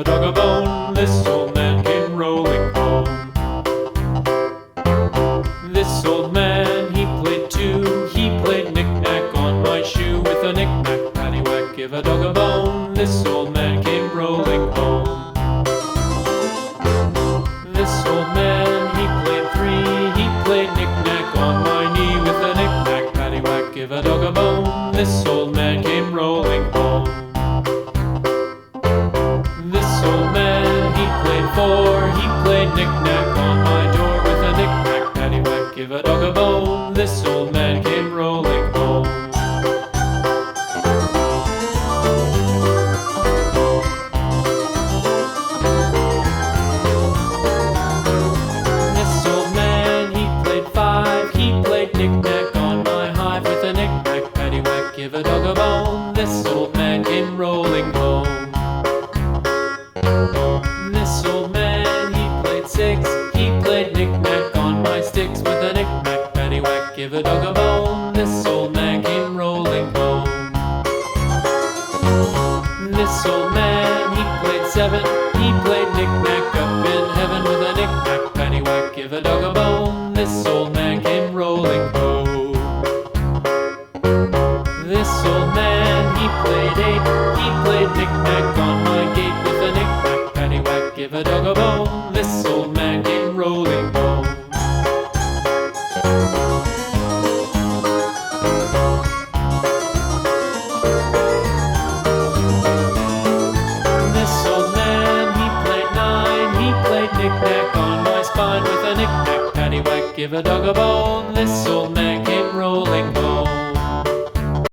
a dog a bone. This old man came rolling home. This old man, he played too. He played knick-knack on my shoe. With a knick-knack, paddywhack, give a dog a bone. This old man came rolling home. This old man, he played three. He played knick-knack on my knee. With a knick-knack, paddywhack, give a dog a bone. This old man came rolling home. This old man, he played four. He played knick-knack on my door. With a knick-knack, paddywhack, give a dog a bone. This old man came rolling home. This old man, he played five. He played knick-knack on my hive. With a knick-knack, paddywhack, give a dog a bone. This old man came rolling home. This old man, he played six. He played knick-knack on my sticks. With a knick-knack, paddywhack, give a dog a bone. This old man came rolling home. This old man, he played seven. He played knick-knack up in heaven. With a knick-knack, paddywhack, give a dog a bone. This old man came rolling home. This old man, he played eight. He played knick-knack on my gate. With a knick-knack, paddywhack, give a dog a bone. This old man came rolling home. This old man, he played nine. He played knick-knack on my spine. With a knick-knack, paddywhack, give a dog a bone. This old man